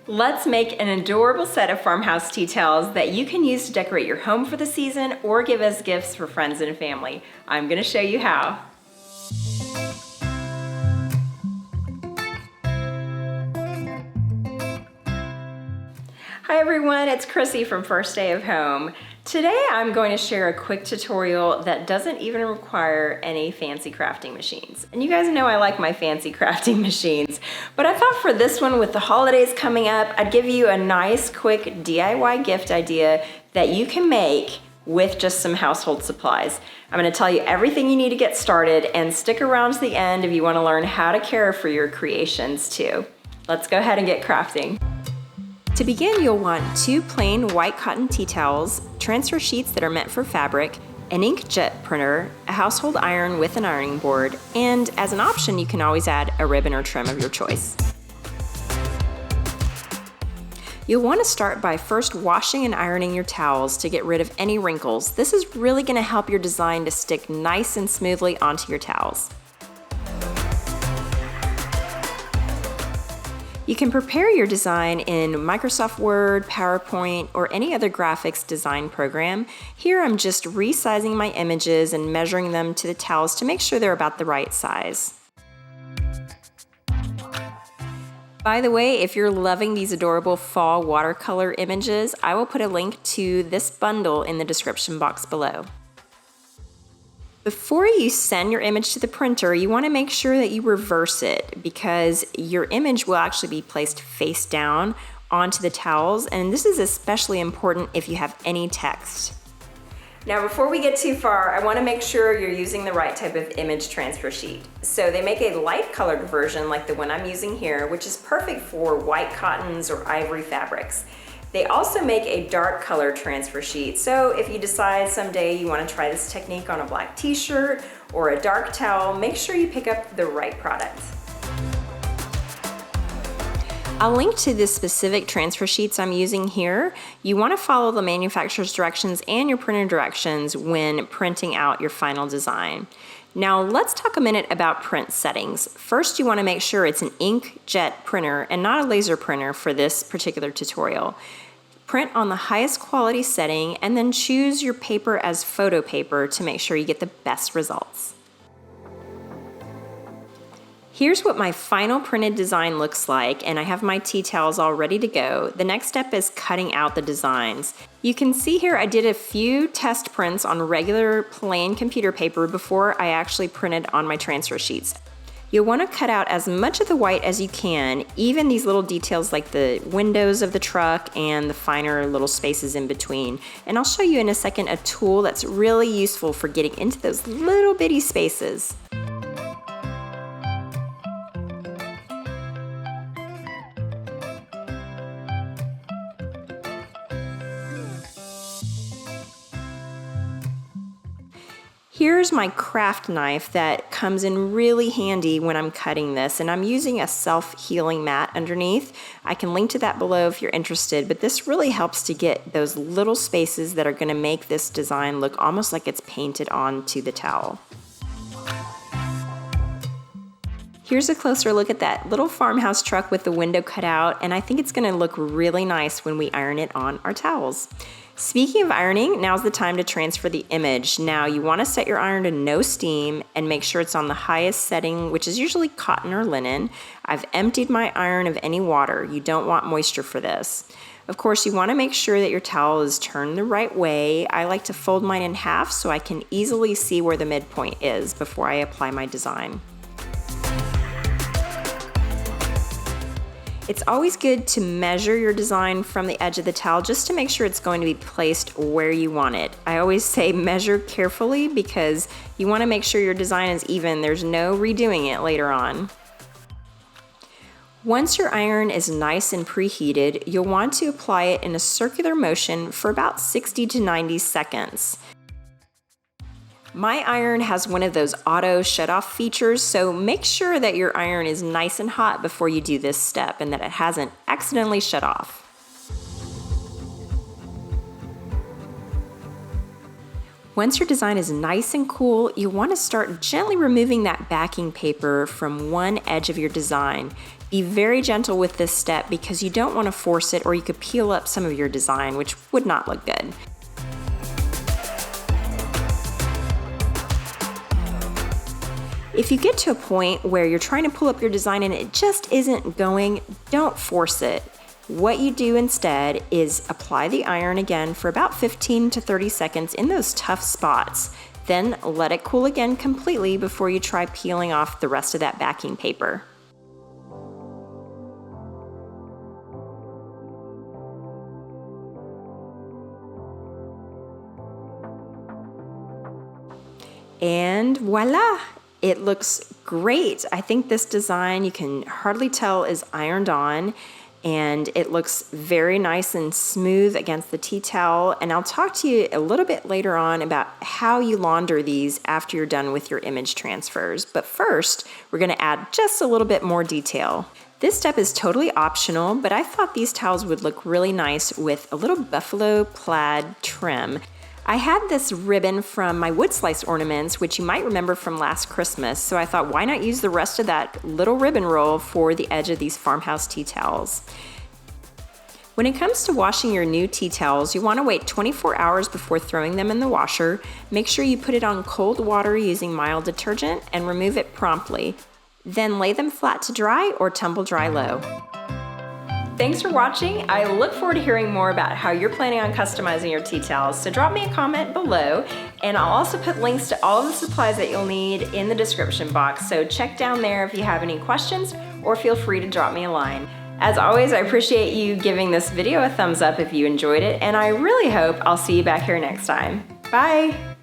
Let's make an adorable set of farmhouse tea towels that you can use to decorate your home for the season or give as gifts for friends and family. I'm going to show you how. Hi everyone, it's Chrissy from First Day of Home. Today I'm going to share a quick tutorial that doesn't even require any fancy crafting machines. And you guys know I like my fancy crafting machines, but I thought for this one, with the holidays coming up, I'd give you a nice quick DIY gift idea that you can make with just some household supplies. I'm going to tell you everything you need to get started, and stick around to the end if you want to learn how to care for your creations too. Let's go ahead and get crafting. To begin, you'll want 2 plain white cotton tea towels, transfer sheets that are meant for fabric, an inkjet printer, a household iron with an ironing board, and as an option, you can always add a ribbon or trim of your choice. You'll want to start by first washing and ironing your towels to get rid of any wrinkles. This is really going to help your design to stick nice and smoothly onto your towels. You can prepare your design in Microsoft Word, PowerPoint, or any other graphics design program. Here I'm just resizing my images and measuring them to the towels to make sure they're about the right size. By the way, if you're loving these adorable fall watercolor images, I will put a link to this bundle in the description box below. Before you send your image to the printer, you want to make sure that you reverse it, because your image will actually be placed face down onto the towels, and this is especially important if you have any text. Now before we get too far, I want to make sure you're using the right type of image transfer sheet. So they make a light colored version like the one I'm using here, which is perfect for white cottons or ivory fabrics. They also make a dark color transfer sheet, so if you decide someday you want to try this technique on a black t-shirt or a dark towel, make sure you pick up the right product. I'll link to the specific transfer sheets I'm using here. You want to follow the manufacturer's directions and your printer directions when printing out your final design. Now let's talk a minute about print settings. First, you want to make sure it's an inkjet printer and not a laser printer for this particular tutorial. Print on the highest quality setting and then choose your paper as photo paper to make sure you get the best results. Here's what my final printed design looks like, and I have my tea towels all ready to go. The next step is cutting out the designs. You can see here I did a few test prints on regular plain computer paper before I actually printed on my transfer sheets. You'll want to cut out as much of the white as you can, even these little details like the windows of the truck and the finer little spaces in between. And I'll show you in a second a tool that's really useful for getting into those little bitty spaces. Here's my craft knife that comes in really handy when I'm cutting this, and I'm using a self-healing mat underneath. I can link to that below if you're interested, but this really helps to get those little spaces that are going to make this design look almost like it's painted onto the towel. Here's a closer look at that little farmhouse truck with the window cut out, and I think it's going to look really nice when we iron it on our towels. Speaking of ironing, now's the time to transfer the image. Now you want to set your iron to no steam and make sure it's on the highest setting, which is usually cotton or linen. I've emptied my iron of any water. You don't want moisture for this. Of course, you want to make sure that your towel is turned the right way. I like to fold mine in half so I can easily see where the midpoint is before I apply my design. It's always good to measure your design from the edge of the towel just to make sure it's going to be placed where you want it. I always say measure carefully because you want to make sure your design is even. There's no redoing it later on. Once your iron is nice and preheated, you'll want to apply it in a circular motion for about 60 to 90 seconds. My iron has one of those auto shut-off features, so make sure that your iron is nice and hot before you do this step and that it hasn't accidentally shut off. Once your design is nice and cool, you want to start gently removing that backing paper from one edge of your design. Be very gentle with this step because you don't want to force it or you could peel up some of your design, which would not look good. If you get to a point where you're trying to pull up your design and it just isn't going, don't force it. What you do instead is apply the iron again for about 15 to 30 seconds in those tough spots. Then let it cool again completely before you try peeling off the rest of that backing paper. And voila! It looks great. I think this design, you can hardly tell, is ironed on, and it looks very nice and smooth against the tea towel. And I'll talk to you a little bit later on about how you launder these after you're done with your image transfers. But first, we're gonna add just a little bit more detail. This step is totally optional, but I thought these towels would look really nice with a little buffalo plaid trim. I had this ribbon from my wood slice ornaments, which you might remember from last Christmas, so I thought, why not use the rest of that little ribbon roll for the edge of these farmhouse tea towels? When it comes to washing your new tea towels, you want to wait 24 hours before throwing them in the washer. Make sure you put it on cold water using mild detergent and remove it promptly. Then lay them flat to dry or tumble dry low. Thanks for watching. I look forward to hearing more about how you're planning on customizing your tea towels, so drop me a comment below, and I'll also put links to all of the supplies that you'll need in the description box, so check down there if you have any questions, or feel free to drop me a line. As always, I appreciate you giving this video a thumbs up if you enjoyed it, and I really hope I'll see you back here next time. Bye!